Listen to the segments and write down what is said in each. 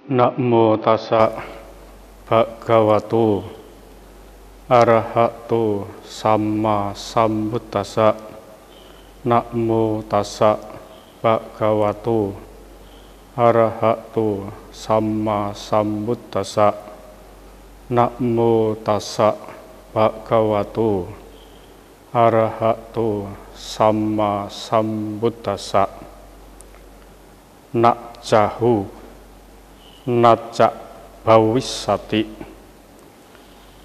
Namo tassa bhagavato arahato samma sambuddhassa. Namo tassa bhagavato arahato samma sambuddhassa. Namo tassa bhagavato arahato samma sambuddhassa. Nacahu nacak bawissati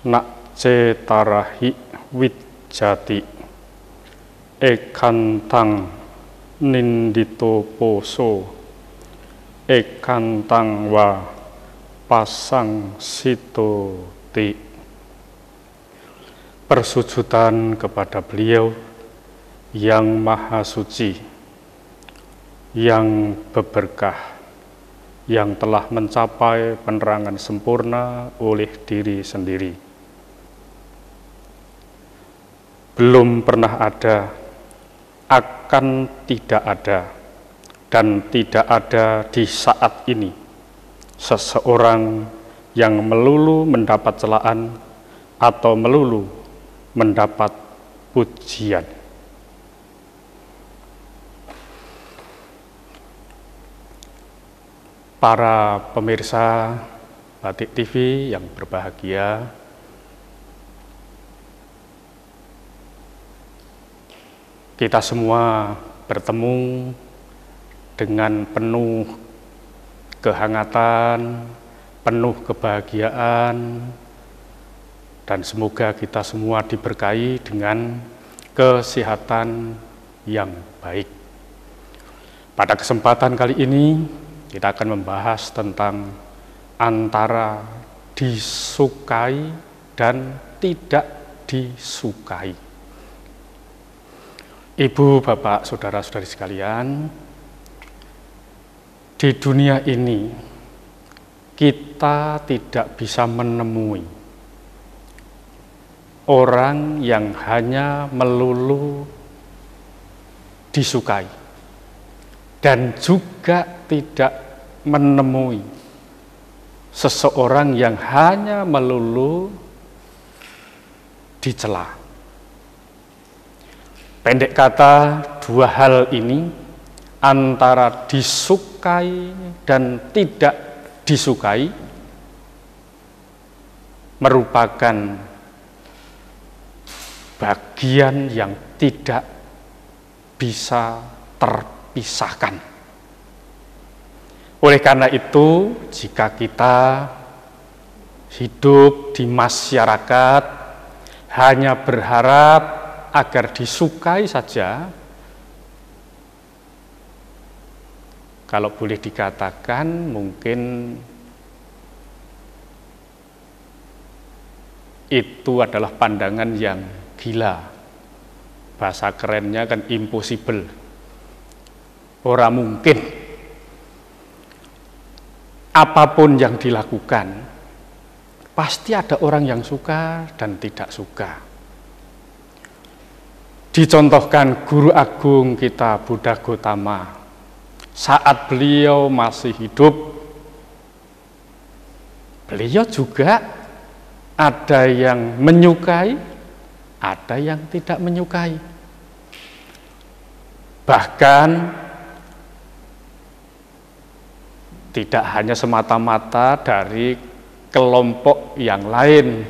nacetarahi wijjati ekantang nindito poso ekantang wa pasang sitoti. Persujudan kepada beliau yang maha suci, yang berberkah, yang telah mencapai penerangan sempurna oleh diri sendiri. Belum pernah ada, akan tidak ada, dan tidak ada di saat ini seseorang yang melulu mendapat celaan atau melulu mendapat pujian. Para pemirsa Batik TV yang berbahagia, kita semua bertemu dengan penuh kehangatan, penuh kebahagiaan, dan semoga kita semua diberkahi dengan kesehatan yang baik. Pada kesempatan kali ini, kita akan membahas tentang antara disukai dan tidak disukai. Ibu, bapak, saudara-saudari sekalian, di dunia ini kita tidak bisa menemui orang yang hanya melulu disukai, dan juga tidak menemui seseorang yang hanya melulu dicela. Pendek kata, dua hal ini antara disukai dan tidak disukai merupakan bagian yang tidak bisa terpisahkan. Oleh karena itu, jika kita hidup di masyarakat hanya berharap agar disukai saja, kalau boleh dikatakan mungkin itu adalah pandangan yang gila. Bahasa kerennya kan impossible. Ora mungkin. Apapun yang dilakukan, pasti ada orang yang suka dan tidak suka. Dicontohkan guru agung kita Buddha Gotama, saat beliau masih hidup, beliau juga ada yang menyukai, ada yang tidak menyukai. Bahkan tidak hanya semata-mata dari kelompok yang lain,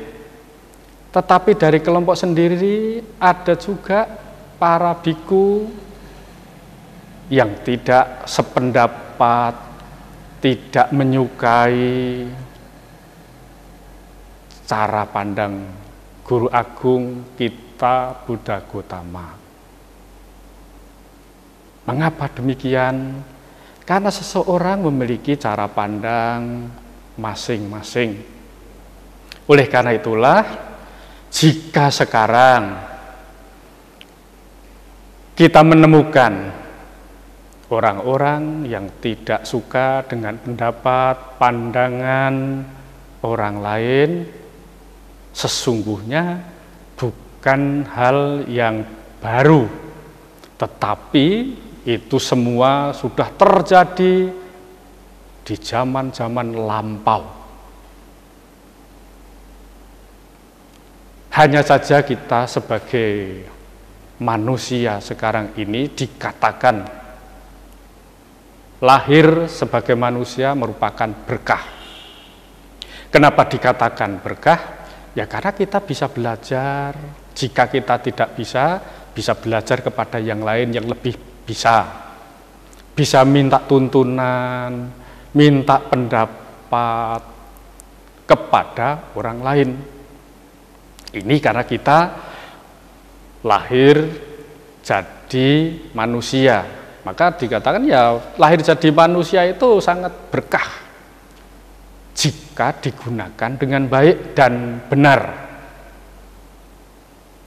tetapi dari kelompok sendiri ada juga para biku yang tidak sependapat, tidak menyukai cara pandang guru agung kita Buddha Gotama. Mengapa demikian? Karena seseorang memiliki cara pandang masing-masing. Oleh karena itulah, jika sekarang kita menemukan orang-orang yang tidak suka dengan pendapat, pandangan orang lain, sesungguhnya bukan hal yang baru, tetapi itu semua sudah terjadi di zaman-zaman lampau. Hanya saja kita sebagai manusia sekarang ini dikatakan lahir sebagai manusia merupakan berkah. Kenapa dikatakan berkah? Ya karena kita bisa belajar. Jika kita tidak bisa belajar kepada yang lain yang lebih bisa. Bisa minta tuntunan, minta pendapat kepada orang lain. Ini karena kita lahir jadi manusia. Maka dikatakan ya lahir jadi manusia itu sangat berkah jika digunakan dengan baik dan benar.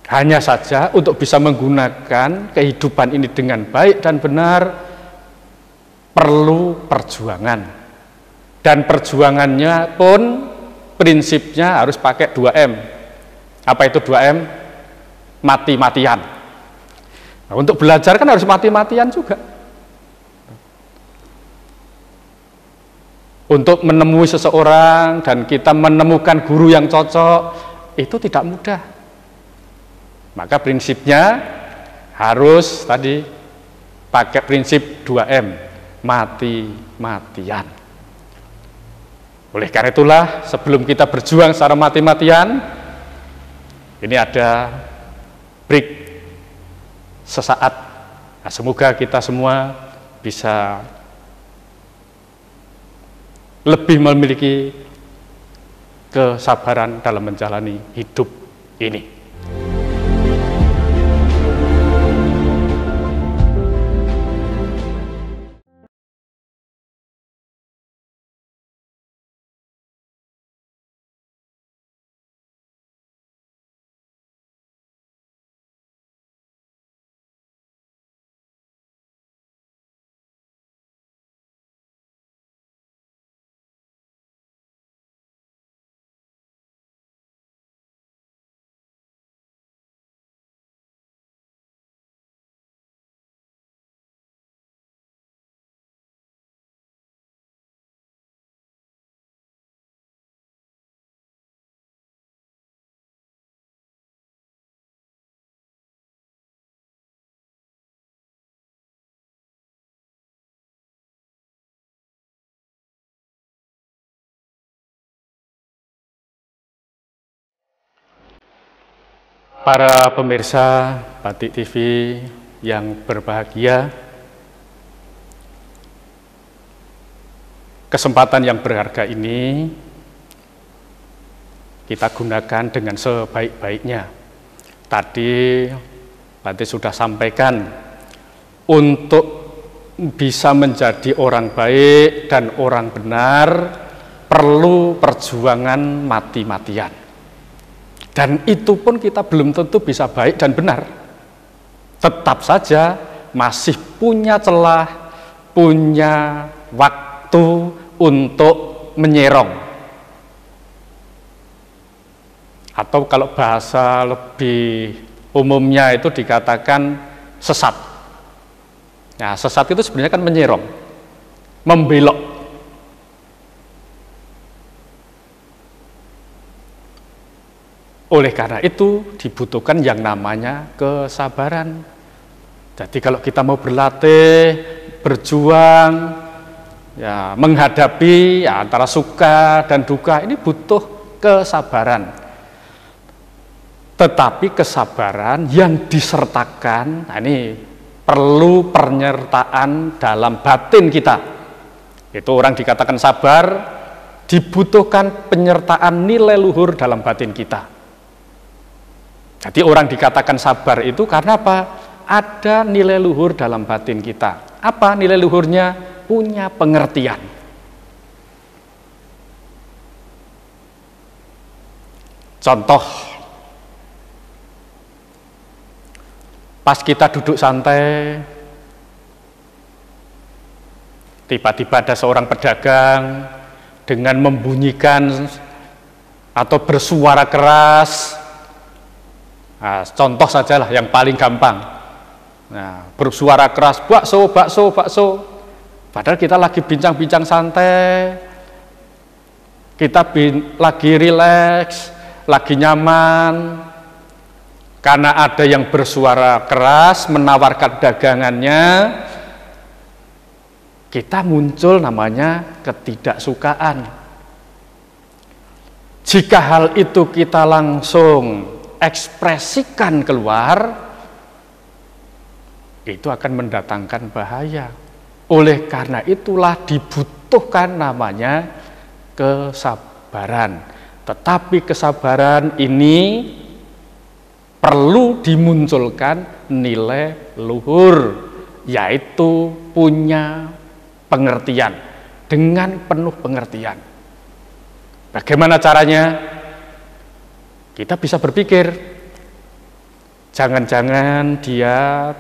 Hanya saja untuk bisa menggunakan kehidupan ini dengan baik dan benar perlu perjuangan. Dan perjuangannya pun prinsipnya harus pakai 2M. Apa itu 2M? Mati-matian. Nah, untuk belajar kan harus mati-matian juga. Untuk menemui seseorang dan kita menemukan guru yang cocok, itu tidak mudah. Maka prinsipnya harus tadi pakai prinsip 2M, mati-matian. Oleh karena itulah sebelum kita berjuang secara mati-matian, ini ada break sesaat. Nah, semoga kita semua bisa lebih memiliki kesabaran dalam menjalani hidup ini. Para pemirsa Batik TV yang berbahagia, kesempatan yang berharga ini kita gunakan dengan sebaik-baiknya. Tadi Batik sudah sampaikan, untuk bisa menjadi orang baik dan orang benar perlu perjuangan mati-matian. Dan itu pun kita belum tentu bisa baik dan benar. Tetap saja masih punya celah, punya waktu untuk menyerong. Atau kalau bahasa lebih umumnya itu dikatakan sesat. Nah, sesat itu sebenarnya kan menyerong, membelok. Oleh karena itu dibutuhkan yang namanya kesabaran. Jadi kalau kita mau berlatih, berjuang, ya menghadapi ya, antara suka dan duka, ini butuh kesabaran. Tetapi kesabaran yang disertakan, nah ini perlu penyertaan dalam batin kita. Itu orang dikatakan sabar, dibutuhkan penyertaan nilai luhur dalam batin kita. Jadi orang dikatakan sabar itu karena apa? Ada nilai luhur dalam batin kita. Apa nilai luhurnya? Punya pengertian. Contoh, pas kita duduk santai, tiba-tiba ada seorang pedagang dengan membunyikan atau bersuara keras. Nah, contoh sajalah yang paling gampang. Nah, bersuara keras, bakso, bakso, bakso. Padahal kita lagi bincang-bincang santai, kita lagi rileks, lagi nyaman, karena ada yang bersuara keras menawarkan dagangannya, kita muncul namanya ketidaksukaan. Jika hal itu kita langsung ekspresikan keluar, itu akan mendatangkan bahaya. Oleh karena itulah dibutuhkan namanya kesabaran. Tetapi kesabaran ini perlu dimunculkan nilai luhur, yaitu punya pengertian, dengan penuh pengertian. Bagaimana caranya? Kita bisa berpikir, jangan-jangan dia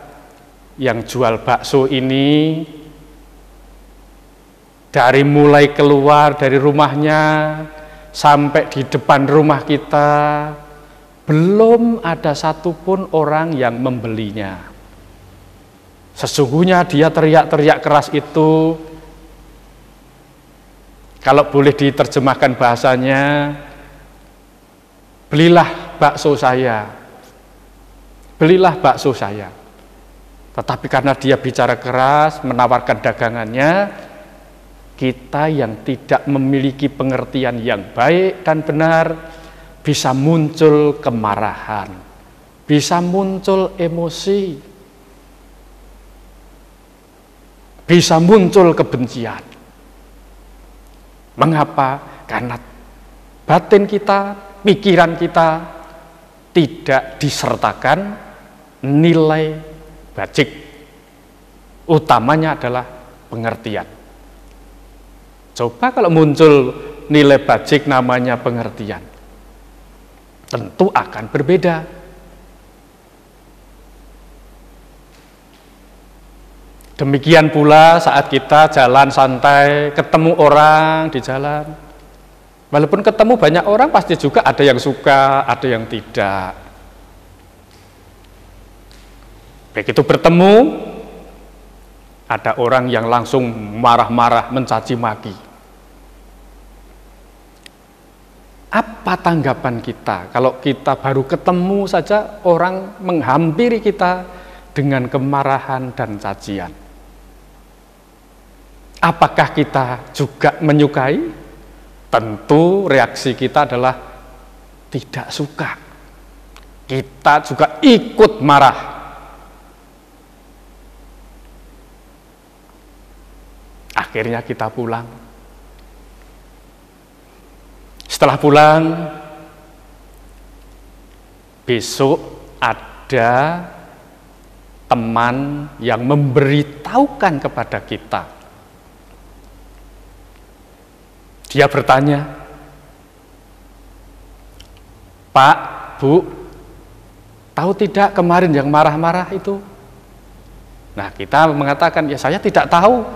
yang jual bakso ini dari mulai keluar dari rumahnya sampai di depan rumah kita belum ada satupun orang yang membelinya. Sesungguhnya dia teriak-teriak keras itu, kalau boleh diterjemahkan bahasanya, belilah bakso saya, belilah bakso saya. Tetapi karena dia bicara keras, menawarkan dagangannya, kita yang tidak memiliki pengertian yang baik dan benar, bisa muncul kemarahan, bisa muncul emosi, bisa muncul kebencian. Mengapa? Karena batin kita, pikiran kita tidak disertakan nilai bajik. Utamanya adalah pengertian. Coba kalau muncul nilai bajik namanya pengertian, tentu akan berbeda. Demikian pula saat kita jalan santai, ketemu orang di jalan. Walaupun ketemu banyak orang, pasti juga ada yang suka, ada yang tidak. Begitu bertemu, ada orang yang langsung marah-marah, mencaci maki. Apa tanggapan kita kalau kita baru ketemu saja orang menghampiri kita dengan kemarahan dan cacian? Apakah kita juga menyukai? Tentu reaksi kita adalah tidak suka. Kita juga ikut marah. Akhirnya kita pulang. Setelah pulang, besok ada teman yang memberitahukan kepada kita. Dia bertanya, "Pak, Bu, tahu tidak kemarin yang marah-marah itu?" Nah, kita mengatakan, "Ya, saya tidak tahu."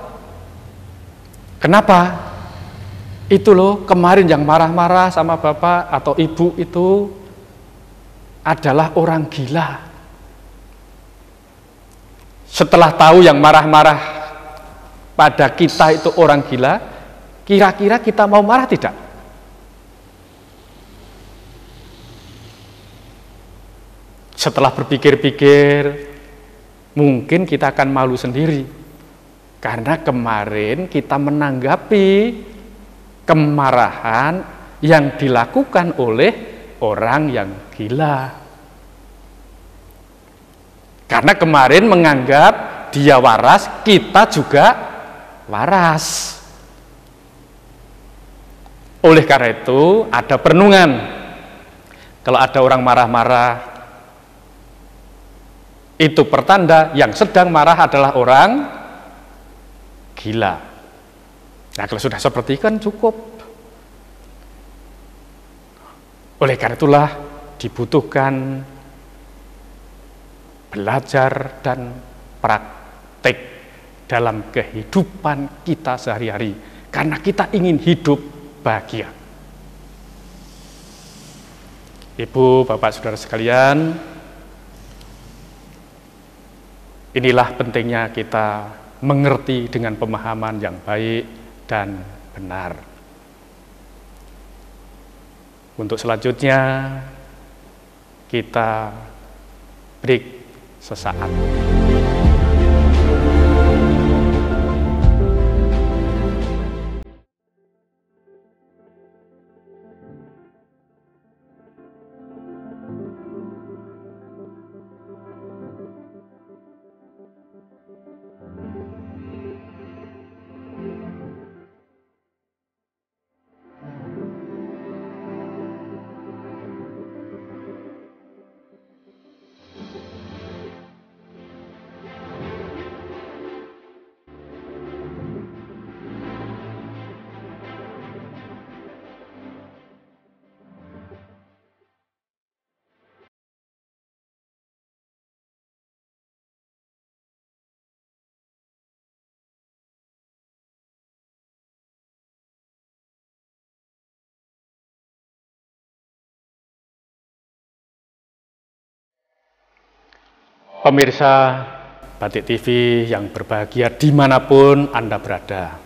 "Kenapa?" "Itu loh, kemarin yang marah-marah sama Bapak atau Ibu itu adalah orang gila." Setelah tahu yang marah-marah pada kita itu orang gila, kira-kira kita mau marah tidak? Setelah berpikir-pikir, mungkin kita akan malu sendiri. Karena kemarin kita menanggapi kemarahan yang dilakukan oleh orang yang gila. Karena kemarin menganggap dia waras, kita juga waras. Oleh karena itu ada perenungan. Kalau ada orang marah-marah, itu pertanda yang sedang marah adalah orang gila. Nah, kalau sudah seperti itu kan cukup. Oleh karena itulah dibutuhkan belajar dan praktik dalam kehidupan kita sehari-hari. Karena kita ingin hidup bahagia. Ibu, Bapak, Saudara sekalian, inilah pentingnya kita mengerti dengan pemahaman yang baik dan benar. Untuk selanjutnya, kita break sesaat. Pemirsa Batik TV yang berbahagia dimanapun Anda berada.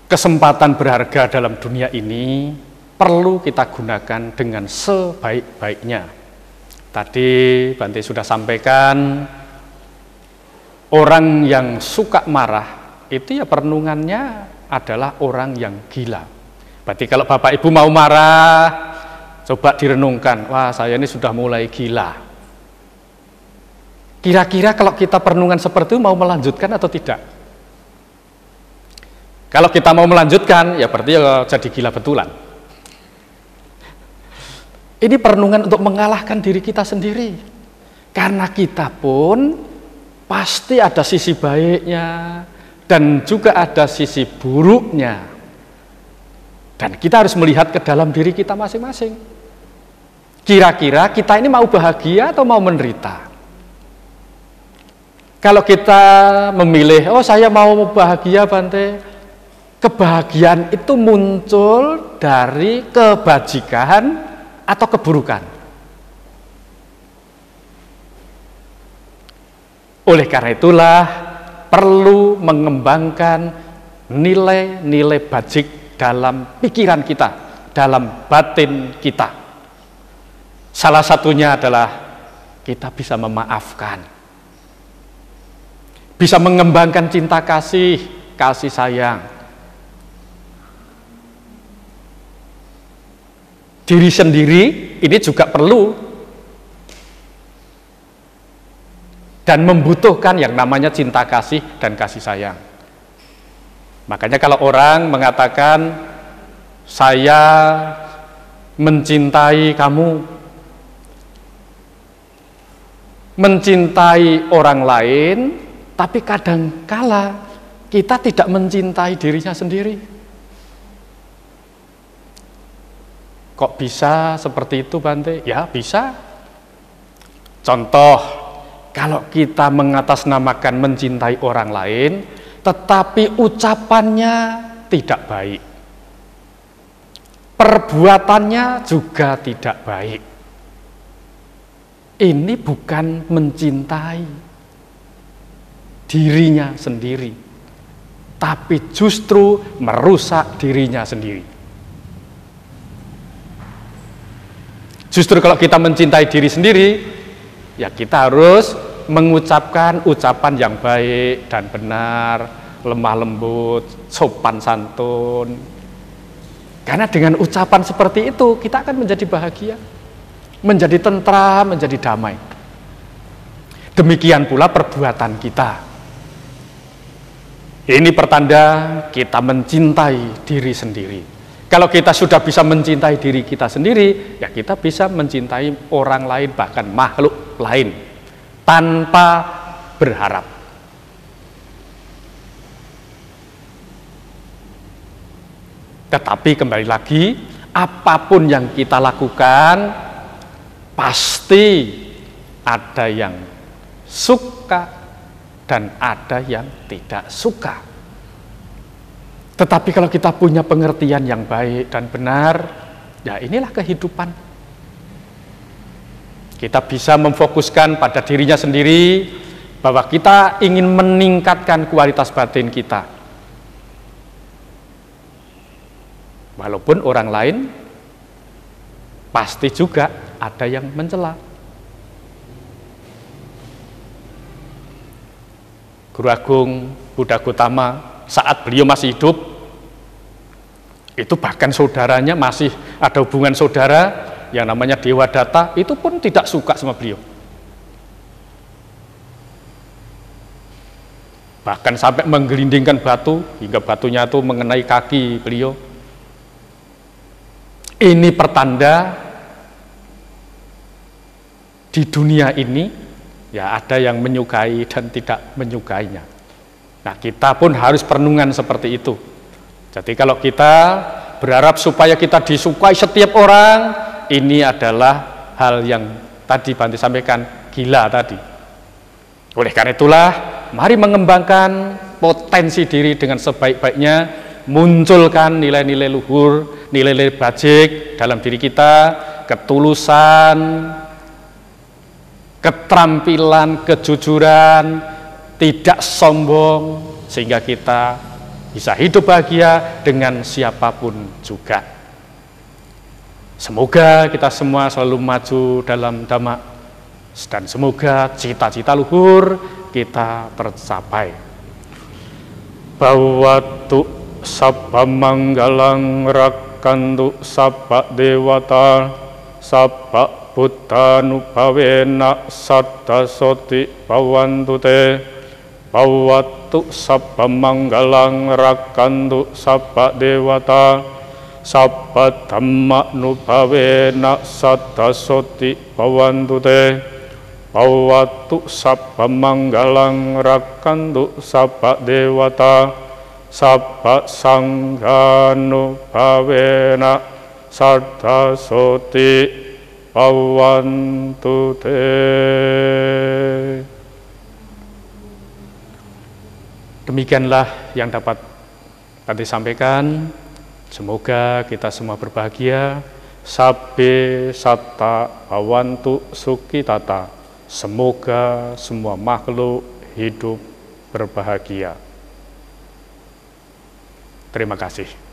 Kesempatan berharga dalam dunia ini perlu kita gunakan dengan sebaik-baiknya. Tadi Bante sudah sampaikan, orang yang suka marah itu ya perenungannya adalah orang yang gila. Berarti kalau Bapak Ibu mau marah, coba direnungkan, wah saya ini sudah mulai gila. Kira-kira kalau kita perenungan seperti itu mau melanjutkan atau tidak? Kalau kita mau melanjutkan, ya berarti ya jadi gila betulan. Ini perenungan untuk mengalahkan diri kita sendiri. Karena kita pun pasti ada sisi baiknya dan juga ada sisi buruknya. Dan kita harus melihat ke dalam diri kita masing-masing. Kira-kira kita ini mau bahagia atau mau menderita? Kalau kita memilih, oh saya mau bahagia Bante, kebahagiaan itu muncul dari kebajikan atau keburukan. Oleh karena itulah perlu mengembangkan nilai-nilai bajik dalam pikiran kita, dalam batin kita. Salah satunya adalah kita bisa memaafkan, bisa mengembangkan cinta kasih, kasih sayang. Diri sendiri ini juga perlu dan membutuhkan yang namanya cinta kasih dan kasih sayang. Makanya kalau orang mengatakan, saya mencintai kamu, mencintai orang lain, tapi kadangkala kita tidak mencintai dirinya sendiri. Kok bisa seperti itu Bante? Ya bisa. Contoh, kalau kita mengatasnamakan mencintai orang lain, tetapi ucapannya tidak baik, perbuatannya juga tidak baik, ini bukan mencintai dirinya sendiri, tapi justru merusak dirinya sendiri. Justru kalau kita mencintai diri sendiri, ya kita harus mengucapkan ucapan yang baik dan benar, lemah lembut, sopan santun. Karena dengan ucapan seperti itu, kita akan menjadi bahagia, menjadi tentram, menjadi damai. Demikian pula perbuatan kita. Ini pertanda kita mencintai diri sendiri. Kalau kita sudah bisa mencintai diri kita sendiri, ya kita bisa mencintai orang lain, bahkan makhluk lain, tanpa berharap. Tetapi kembali lagi, apapun yang kita lakukan, pasti ada yang suka dan ada yang tidak suka. Tetapi kalau kita punya pengertian yang baik dan benar, ya inilah kehidupan. Kita bisa memfokuskan pada dirinya sendiri, bahwa kita ingin meningkatkan kualitas batin kita. Walaupun orang lain pasti juga ada yang mencela. Guru Agung Buddha Gautama saat beliau masih hidup, itu bahkan saudaranya masih ada hubungan saudara yang namanya Dewa Datta, itu pun tidak suka sama beliau. Bahkan sampai menggelindingkan batu, hingga batunya itu mengenai kaki beliau. Ini pertanda di dunia ini ya ada yang menyukai dan tidak menyukainya. Nah, kita pun harus perenungan seperti itu. Jadi kalau kita berharap supaya kita disukai setiap orang, ini adalah hal yang tadi Bante sampaikan, gila tadi. Oleh karena itulah, mari mengembangkan potensi diri dengan sebaik-baiknya, munculkan nilai-nilai luhur, nilai-nilai bajik dalam diri kita, ketulusan, keterampilan, kejujuran, tidak sombong, sehingga kita bisa hidup bahagia dengan siapapun juga. Semoga kita semua selalu maju dalam Dhamma, dan semoga cita-cita luhur kita tercapai. Bhawatu sabba manggalang rakantu sabba dewata sabba buddhanubhavena saddha soti bhavantu te. Bhawatu sabba manggalang rakantu sabba dewata sabba dhamma nubhavena saddha soti bhavantu te. Bhawatu sabba manggalang rakantu sabba dewata sabba sangha nubhavena saddha soti bhavantu te. Demikianlah yang dapat Bante sampaikan. Semoga kita semua berbahagia. Sabbe satta bhavantu sukhitata. Semoga semua makhluk hidup berbahagia. Terima kasih.